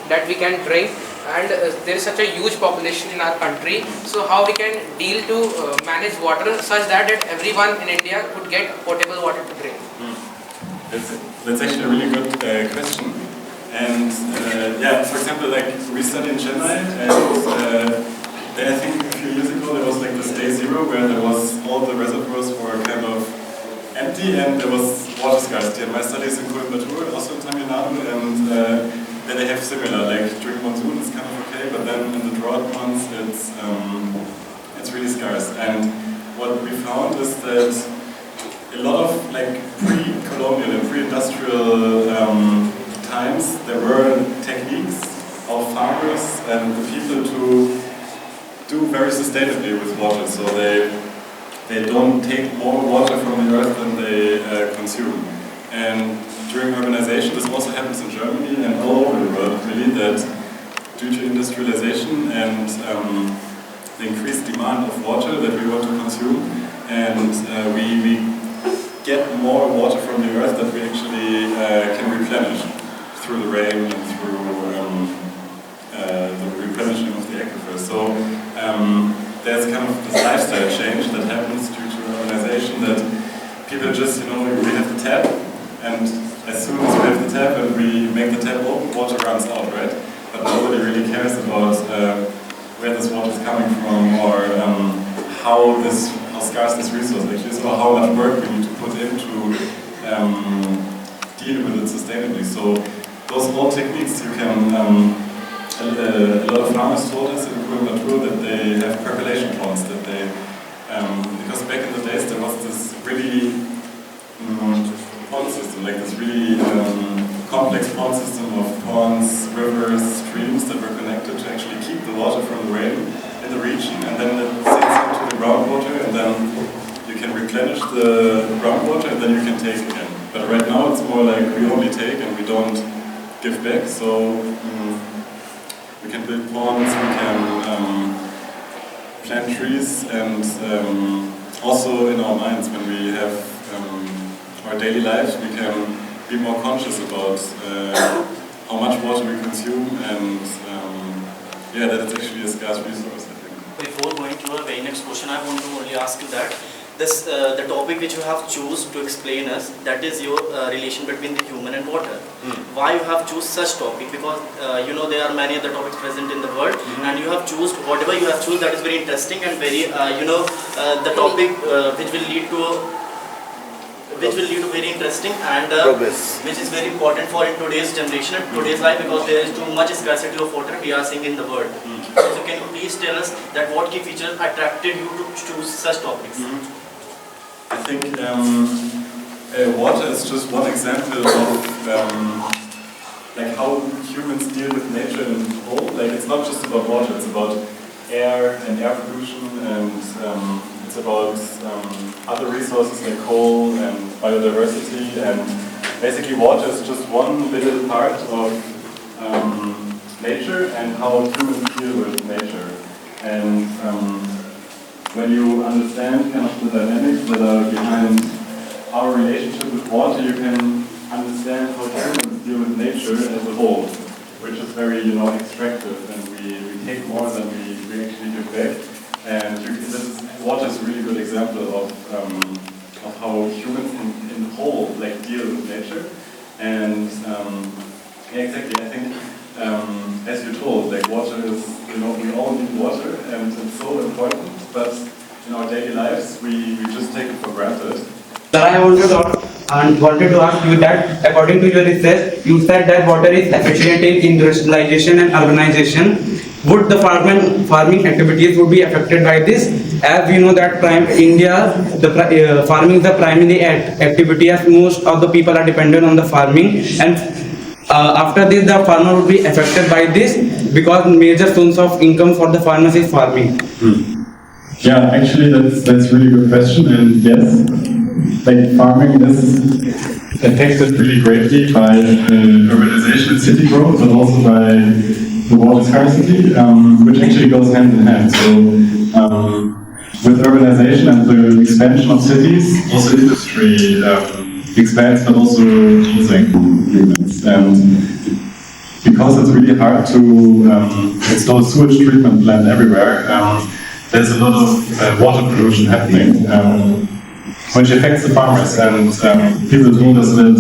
that we can drink, and there is such a huge population in our country. So how we can deal to manage water such that everyone in India could get potable water to drink? That's actually a really good question. And yeah, for example, like we studied in Chennai, and there, I think a few years ago there was like this day zero where there was all the reservoirs were kind of empty and there was water scarcity. And my study is in Coimbatore, also in Tamil Nadu, and there they have similar. Like during monsoon it's kind of okay, but then in the drought months it's really scarce. And what we found is that a lot of like pre-colonial and pre-industrial times there were techniques of farmers and the people to do very sustainably with water. So they don't take more water from the earth than they consume. And during urbanization, this also happens in Germany and all over the world, really, that due to industrialization and the increased demand of water that we want to consume, and we get more water from the earth that we actually can replenish through the rain and through the replenishing of the aquifer. So there's kind of this lifestyle change that happens due to urbanization, that people just, we have the tap, and as soon as we have the tap and we make the tap open, water runs out, right? But nobody really cares about where this water is coming from, or how scarce this resource actually is, or how much work we need to put in to deal with it sustainably. So those old techniques you can. A lot of farmers told us in Coimbatore that they have percolation ponds, that they, because back in the days there was this really pond system, like this really complex pond system of ponds, rivers, streams that were connected to actually keep the water from the rain in the region, and then it sinks into the groundwater, and then you can replenish the groundwater, and then you can take again. But right now it's more like we only take and we don't give back. So. We can build ponds, we can plant trees, and also in our minds, when we have our daily lives, we can be more conscious about how much water we consume, and yeah, that it's actually a scarce resource, I think. Before going to our very next question, I want to only ask you that the topic which you have choose to explain us, that is your relation between the human and water. Why you have choose such topic? Because there are many other topics present in the world, and you have choose whatever you have choose, that is very interesting and very the topic which will lead to very interesting and which is very important for in today's generation and today's life, because there is too much scarcity of water we are seeing in the world. So can you please tell us that what key features attracted you to choose such topics? I think water is just one example of like how humans deal with nature in whole. Like it's not just about water; it's about air and air pollution, and it's about other resources like coal and biodiversity. And basically, water is just one little part of nature and how humans deal with nature. And when you understand kind of the dynamics that are behind our relationship with water, you can understand how humans deal with nature as a whole, which is very, extractive, and we take more than we actually give back. And water is a really good example of how humans in whole deal with nature. And yeah, exactly, I think as you told, water is, we all need water, and it's so important. But in our daily lives, we just take it for granted. Sir, I wanted to ask you that, according to your research, you said that water is efficient in industrialization and urbanization. Would the farming activities would be affected by this? As we know that India, farming is the primary activity, as most of the people are dependent on the farming, and after this the farmer would be affected by this, because major source of income for the farmers is farming. Yeah, actually that's really good question, and yes, farming is affected really greatly by urbanization and city growth, but also by the water scarcity, which actually goes hand in hand. So with urbanization and the expansion of cities, also industry expands, but also using humans. And because it's really hard to install sewage treatment plant everywhere, there's a lot of water pollution happening, which affects the farmers. And people told us that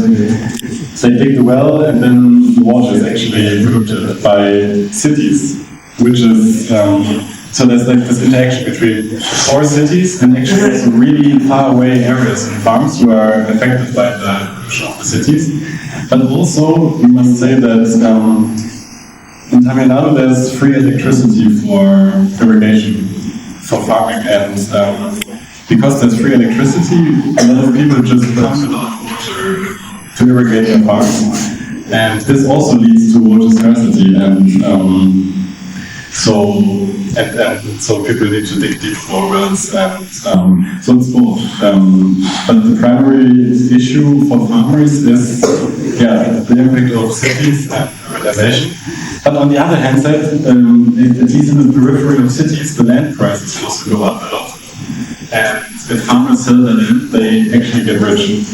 they dig the well and then the water is actually polluted by cities, which is so there's like this interaction between core cities and actually some really far away areas and farms who are affected by the pollution of the cities. But also, we must say that in Tamil Nadu there's free electricity for irrigation, for farming, and because there's free electricity, a lot of people just pump a lot of water to irrigate their farms. And this also leads to water scarcity, and so people need to dig deep for wells, and so it's both. But the primary issue for farmers is the impact of cities and urbanization. But on the other hand side, at least in the periphery of cities, the land prices also go up a lot. And if farmers sell their land, they actually get rich.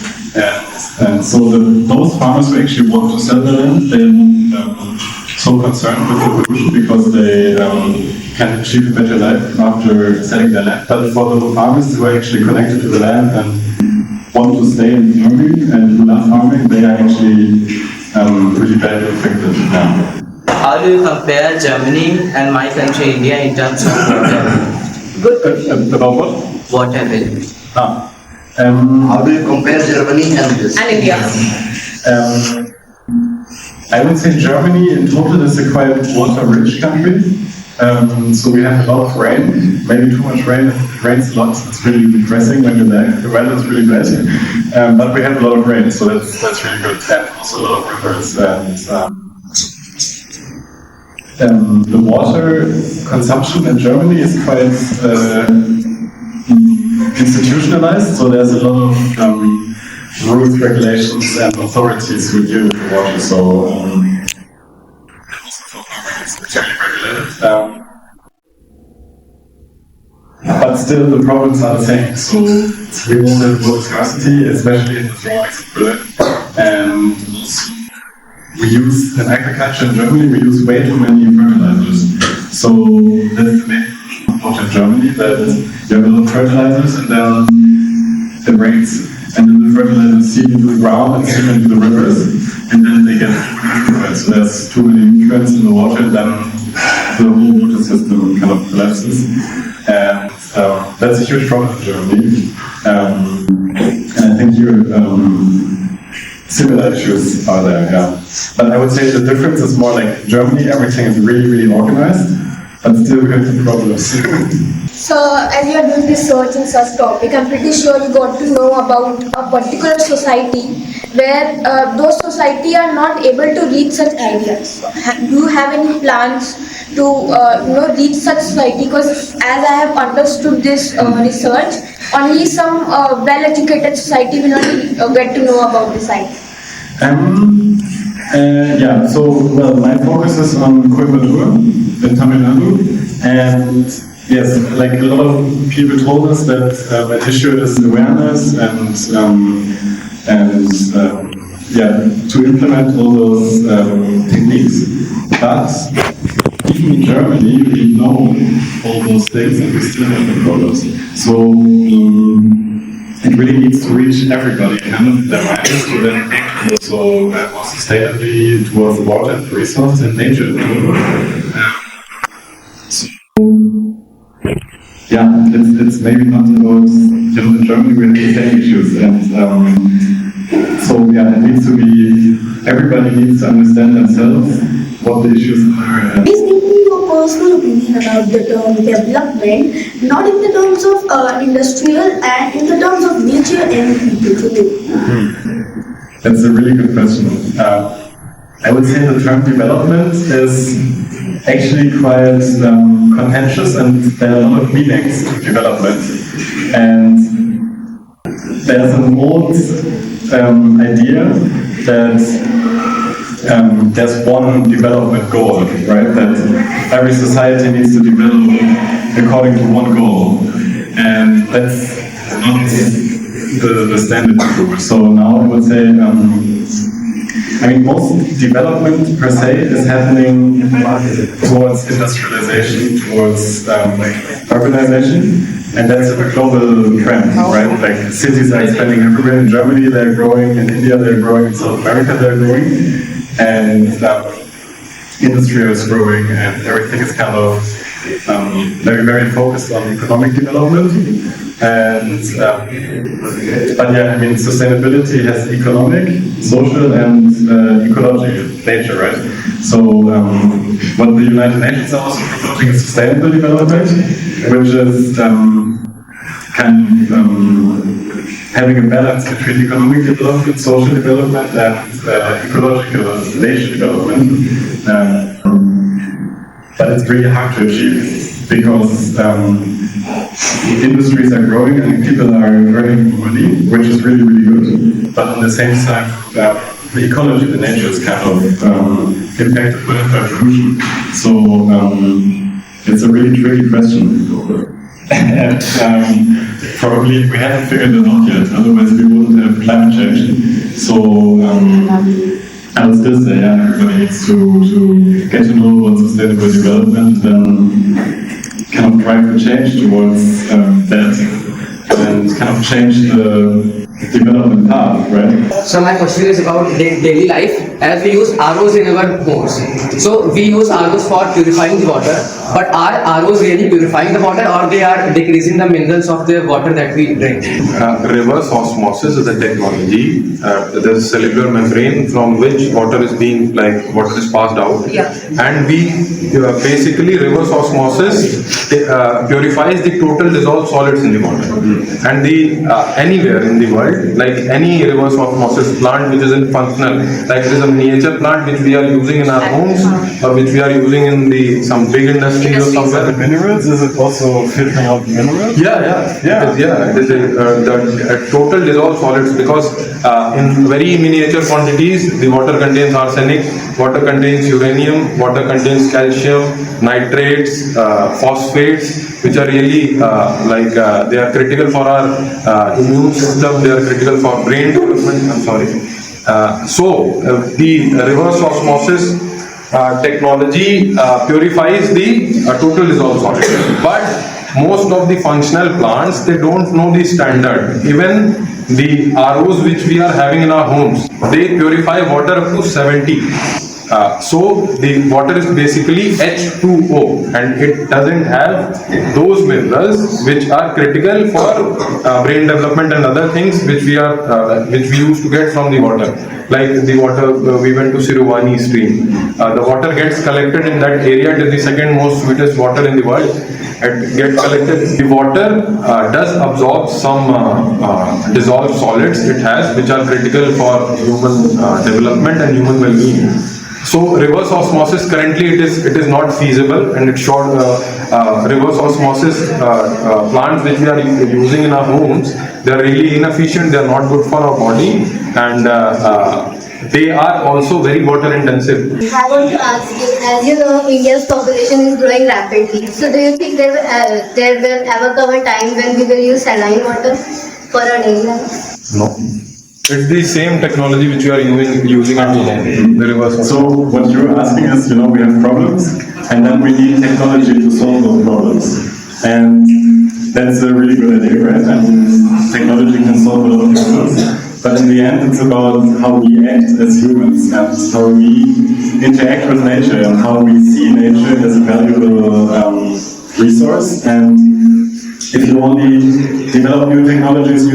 And so those farmers who actually want to sell their land, they're so concerned with the pollution because they can achieve a better life after selling their land. But for the farmers who are actually connected to the land and want to stay in farming and who love farming, they are actually pretty badly affected now. How do you compare Germany and my country, India, in terms of water? Good question. About what? Water bill. How do you compare Germany and this? And India. I would say Germany in total is a quite water-rich country. So we have a lot of rain, maybe too much rain. It rains a lot, it's really depressing when you're there. The weather is really bad. But we have a lot of rain, so that's really good. And also a lot of rivers. And the water consumption in Germany is quite institutionalized, so there's a lot of rules, regulations, and authorities who deal with the water. So also for farming, it's really regulated. But still, the problems are the same. So we will have water scarcity, especially in the tropics of Berlin. And we use in agriculture in Germany, we use way too many fertilizers. So that's the main in Germany, that you have a lot of fertilizers and then it rains, and then the fertilizers seep into the ground and seep into the rivers, and then they get nutrients. So there's too many nutrients in the water, and then the whole water system kind of collapses. And that's a huge problem in Germany. And I think similar issues are there, yeah. But I would say the difference is more like Germany, everything is really, really organized, but still we have some problems. So, as you are doing research in such topic, I'm pretty sure you got to know about a particular society where those society are not able to reach such ideas. Do you have any plans to reach such society? Because as I have understood this research, only some well-educated society will not get to know about this idea. So my focus is on Coimbatore in Tamil Nadu, and yes, like a lot of people told us that an issue is awareness and to implement all those techniques. But even in Germany, we know all those things and we still have the problems. So it really needs to reach everybody, kind of their minds, to then act also more sustainably towards the water and resource and nature. It's maybe not about, in Germany we have the same issues, and it needs to be, everybody needs to understand themselves what the issues are. Please give me your personal opinion about the term development, not in the terms of industrial and in the terms of nature and people today. That's a really good question. I would say the term development is actually quite contentious, and there are a lot of meanings to development. And there's an old idea that there's one development goal, right? That every society needs to develop according to one goal. And that's not the standard approach. So now I would say I mean, most development per se is happening towards industrialization, towards urbanization, and that's a global trend, right? Like cities are expanding everywhere. In Germany, they're growing. In India, they're growing. In South America, they're growing, and industry is growing, and everything is kind of very, very focused on economic development. And but yeah, I mean, sustainability has economic, social, and ecological nature, right? So what the United Nations are also promoting is sustainable development, which is kind of having a balance between economic development, social development, and ecological nature development. But it's really hard to achieve because industries are growing and people are earning money, which is really, really good. But on the same time, the ecology, the nature is kind of impacted by pollution. So it's a really tricky question. And probably we haven't figured it out yet, otherwise we wouldn't have climate change. So I would still say, yeah, everybody needs to get to know what sustainable development and kind of drive the change towards that and kind of change the development path, right? So my question is about daily life. As we use ROs in our homes, so we use ROs for purifying the water. But are ROs really purifying the water, or they are decreasing the minerals of the water that we drink? Reverse osmosis is a technology. There's a cellular membrane from which water is passed out. Yeah. And we basically reverse osmosis purifies the total dissolved solids in the water. And anywhere in the world, like any reverse osmosis plant which is in functional, like there is a miniature plant which we are using in our homes or which we are using in some big industry or somewhere. The minerals, is it also filtering out minerals? It is the total dissolved solids, because in very miniature quantities the water contains arsenic, water contains uranium, water contains calcium, nitrates, phosphates, which are really they are critical for our immune system, they are critical for brain development. The reverse osmosis technology purifies the total dissolved solid. But most of the functional plants, they don't know the standard. Even the ROs which we are having in our homes, they purify water up to 70. So the water is basically H2O, and it doesn't have those minerals which are critical for brain development and other things which we used to get from the water. Like the water, we went to Siruvani stream. The water gets collected in that area. It is the second most sweetest water in the world. It gets collected. The water does absorb some dissolved solids it has, which are critical for human development and human well-being. So reverse osmosis currently it is not feasible, and it short reverse osmosis plants which we are using in our homes, they are really inefficient. They are not good for our body, and they are also very water intensive. I want to ask you, as you know, India's population is growing rapidly. So do you think there will ever come a time when we will use saline water for our daily life? No. It's the same technology which you are using at home, the reverse osmosis. So what you're asking is, we have problems, and then we need technology to solve those problems. And that's a really good idea, right? And technology can solve a lot of problems. But in the end, it's about how we act as humans and how we interact with nature and how we see nature as a valuable resource. And if you only develop new technologies,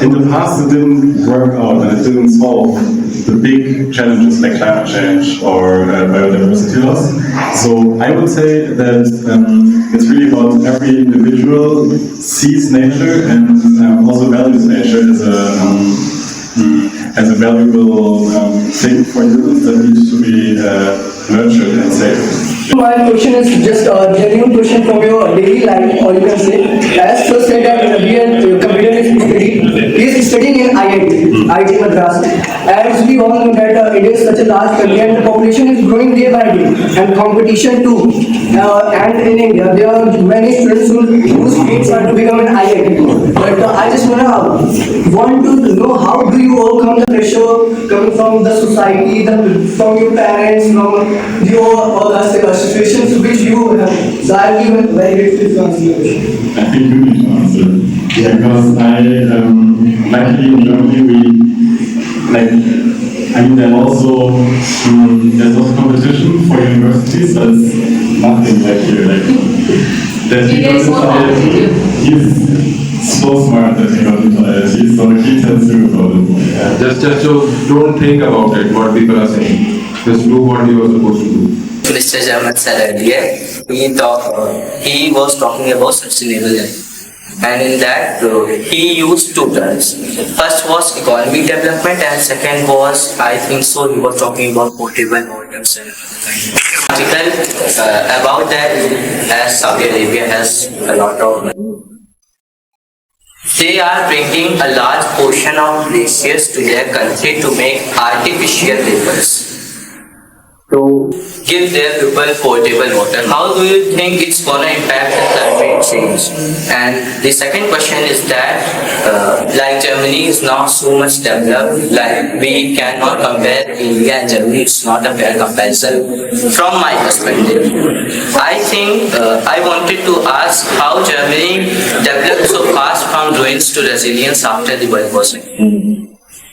in the past it didn't work out and it didn't solve the big challenges like climate change or biodiversity loss. So I would say that it's really about every individual sees nature and also values nature as a valuable thing for humans that needs to be nurtured and saved. My question is just a genuine question from your daily life, or you can say, as sir said that we are computer is studying in IIT, IIT-Madras. As we all know that it is such a large country and the population is growing day by day, and competition too. And in India, there are many students whose dreams are to become an IIT. But I just want to know how do you overcome the pressure coming from the society, from your parents, from your situations which you have. So I will be very grateful to answer your question. I think you need to answer. Yeah. Because luckily in Germany there's also competition for universities, so it's nothing like here. That he got into IIT, he's so smart that he got into IIT, so he tells you about it. Yeah, just don't think about it, what people are saying. Just do what you are supposed to do. Mr. Jamat said earlier, he was talking about sustainable life. And in that, he used two terms. First was economic development, and second was, I think so, he was talking about portable waters and article about that, as Saudi Arabia has a lot of. They are bringing a large portion of glaciers to their country to make artificial rivers, to give their people potable water. How do you think it's going to impact the climate change? And the second question is that, like Germany is not so much developed, like we cannot compare India and Germany, it's not a fair comparison from my perspective. I think I wanted to ask how Germany developed so fast from ruins to resilience after the World War II.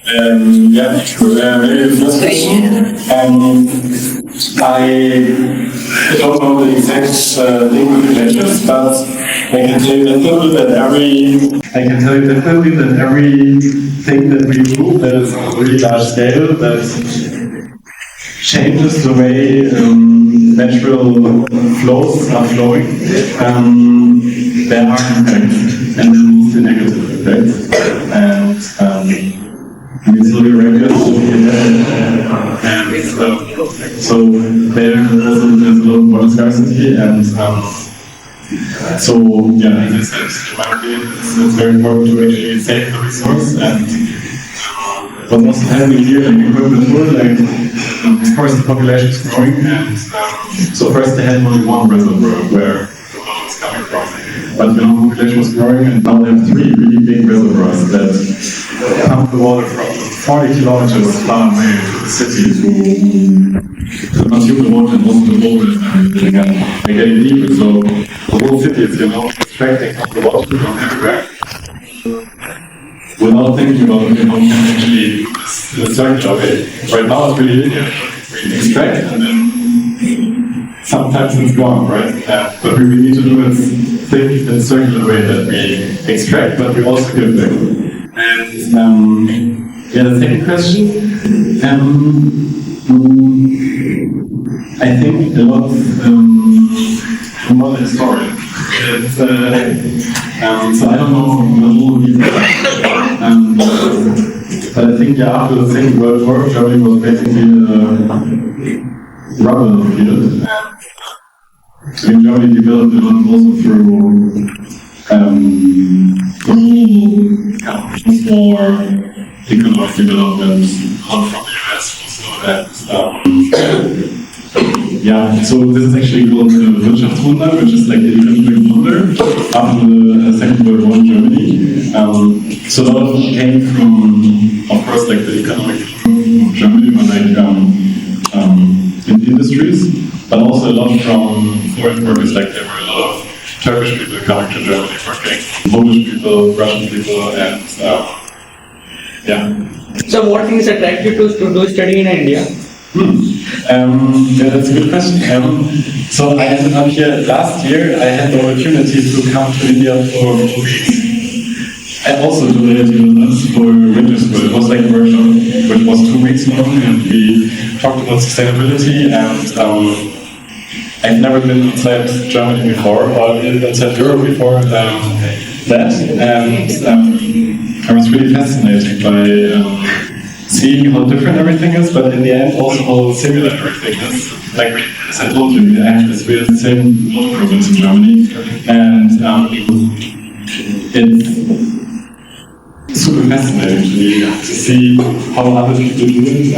Yeah, sure. Very good question. I don't know the exact legal credentials, but I can tell you definitely that everything that we do that is on a really large scale, that changes the way natural flows are flowing, there are impacts, and mostly negative impacts. And it's really record, and so there's a lot of water scarcity, and so yeah, as I said, in my opinion, it's very important to actually save the resource. And what's also happening here, like equipment tour, of course the population is growing, and so first they had only one reservoir where the water was coming from. But the population was growing, and now they have three really big reservoirs that pump the water from 40 kilometers far away to the city to consume the water and also the borders and everything. And they're getting deeper, so the whole city is, extracting the water from everywhere without thinking about how we can actually do this in a circular way. Right now it's really linear. We extract and then sometimes it's gone, right? But we need to do it think in a circular way, that we extract, but we also give back. And the second question, I think a lot I'm not a historian. So I don't know the whole detail. But I think after the Second World War, Germany was basically a rubble field. In Germany developed a lot also through economic development, not from the US, so that so this is actually called Wirtschaftswunder, which is like the economic wonder after the Second World War in Germany. So a lot of it came from, of course, like the economic of Germany, but like in industries, but also a lot from foreign workers. Like there were a lot of Turkish people coming to Germany working, Polish people, Russian people, and So what things attract you to do studying in India? That's a good question. So I ended up here last year. I had the opportunity to come to India for 2 weeks. I also donated for winter school. It was like a workshop, which was 2 weeks long, and we talked about sustainability. And I've never been outside Germany before, or outside Europe before that. And I was really fascinated by seeing how different everything is, but in the end also how similar everything is. Like, as I told you, I have this weird same water province in Germany, and it's super fascinating actually to see how other people do it.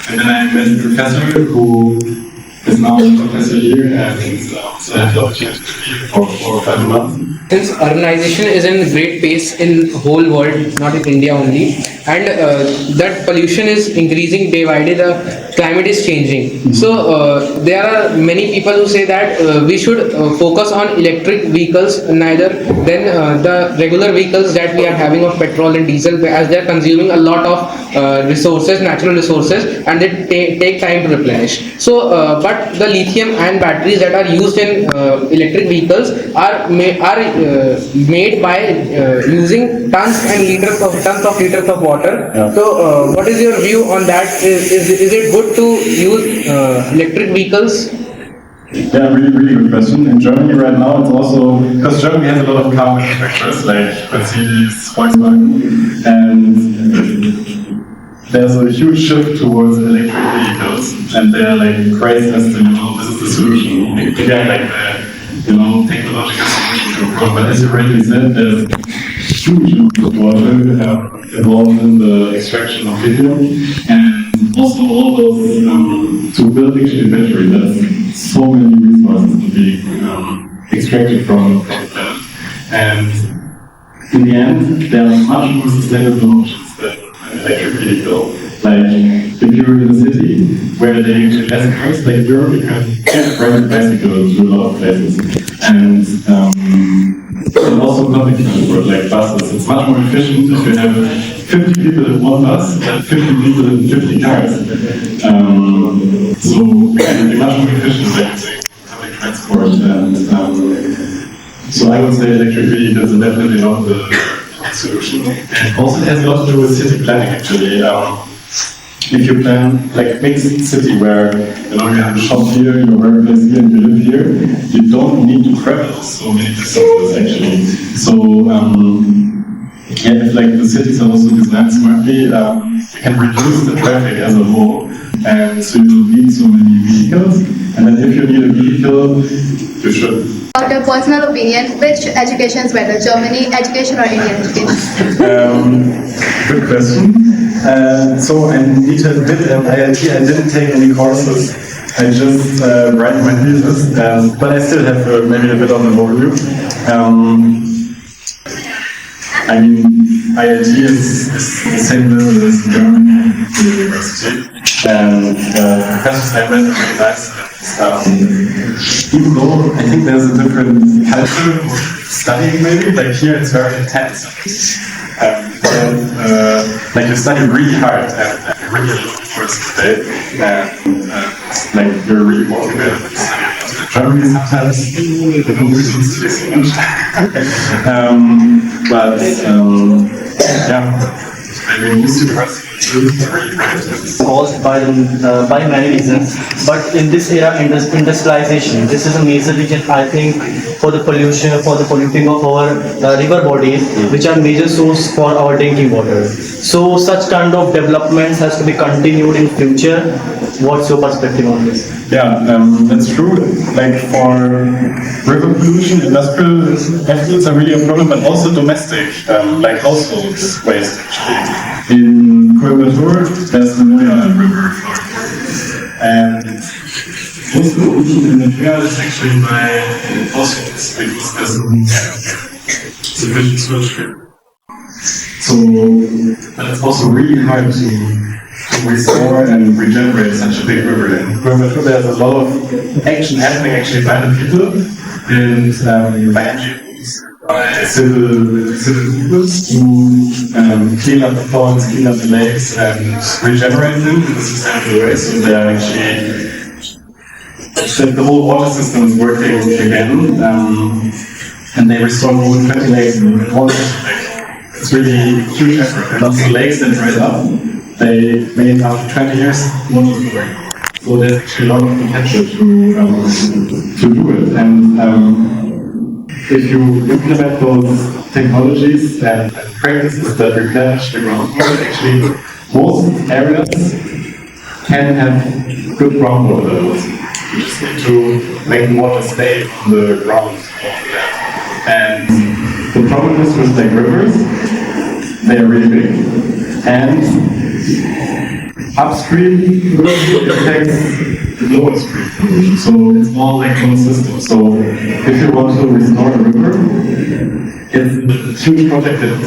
And then I met a professor who is now a professor here, and so I have the opportunity to be here for 4 or 5 months. Since urbanization is in great pace in whole world, not in India only, and that pollution is increasing day by day, the climate is changing. So there are many people who say that we should focus on electric vehicles neither than the regular vehicles that we are having of petrol and diesel, as they are consuming a lot of resources, natural resources, and they take time to replenish. So but the lithium and batteries that are used in electric vehicles are made by using tons of liters of water. Yeah. So what is your view on that? Is it good to use electric vehicles? Yeah, really good question. In Germany right now, it's also, because Germany has a lot of car manufacturers like Mercedes, Volkswagen, and there's a huge shift towards electric vehicles, and they're like praised as the, this is the solution. Again, like the, technological solution to a problem. But as you already said, there's huge amount of water involved in the extraction of lithium, and also all those, to build actually a battery, there's so many resources to be extracted from the planet. And in the end, there are much more sustainable options than an electric vehicle. Like, if you're in a city where they actually has cars, like Europe, you can ride a bicycle to a lot of places. And also public transport, like buses, it's much more efficient if you have 50 people in one bus than 50 people in 50 cars. So it's much more efficient by using public transport. And so I would say electric vehicles are definitely not the solution. And also it has a lot to do with city planning actually. If you plan like mixed city where you have a shop here, your workplace here, and you live here, you don't need to travel so many distances actually. So if like the cities are also designed smartly, you can reduce the traffic as a whole, and so you don't need so many vehicles. And then if you need a vehicle, you should. About your personal opinion, which education is better, Germany education or Indian education? Good question. So I need to admit, at IIT I didn't take any courses. I just write my thesis, but I still have maybe a bit of an overview. I mean, IIT is the same level as German university, and professors I met are really nice. Even though I think there's a different culture of studying, maybe like here it's very intense. Like you study really hard and really looking for today, and like you're really motivated to study. Germany sometimes the conclusions is yeah, maybe most universities caused by many reasons, but in this era, industrialization, this is a major reason I think for the pollution, for the polluting of our river bodies, which are major source for our drinking water. So such kind of developments has to be continued in future. What's your perspective on this? Yeah, that's true. Like for river pollution, industrial effluents are really a problem, but also domestic, like household waste actually. In Coimbatore, there's the Moya River flow. And most pollution in the air is actually by households because there's sufficient sewage. So, but it's also really hard to restore and regenerate such a big river. In Coimbatore, there's a lot of action happening actually by the people and by NGOs. Civil people to clean up the ponds, clean up the lakes, and regenerate them in a sustainable way. So they are actually, the whole water system is working again, and they restore more than 20 lakes in one lake. It's really a huge effort. And also lakes that dried up, they made after 20 years water flowing. So there's actually a lot of potential to do it. And if you implement those technologies and practices that replenish the groundwater, actually most areas can have good groundwater levels. You just need to make the water stay on the ground of the land. And the problem is with like rivers, they are really big. And upstream affects lower stream. So it's all like one system. So if you want to restore a river, it's a huge project that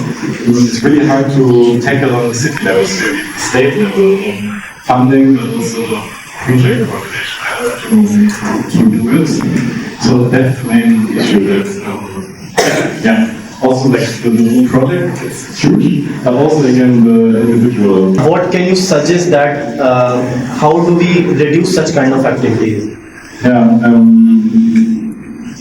it's really hard to tackle on the city level, state level, funding, but also project coordination to do it. So that's the main issue that, yeah. Also, like the project is huge, but also again the individual. What can you suggest that how do we reduce such kind of activities? Yeah.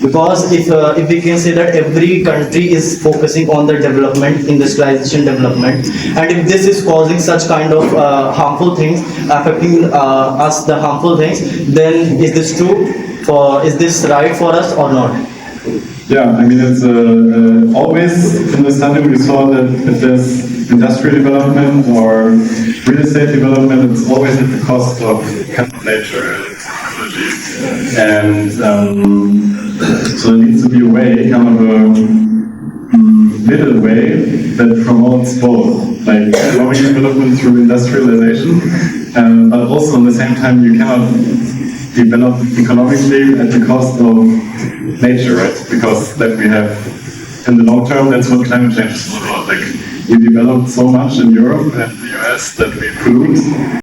Because if we can say that every country is focusing on the development, industrialization development, and if this is causing such kind of harmful things, affecting us the harmful things, then is this true? Is this right for us or not? Yeah, I mean, it's always in the study we saw that if there's industrial development or real estate development, it's always at the cost of nature and technology. And so there needs to be a way, kind of a middle way that promotes both, like economic development through industrialization, but also at the same time you cannot develop economically at the cost of nature, right? Because then we have, in the long term, that's what climate change is all about. Like, we developed so much in Europe and the US that we pollute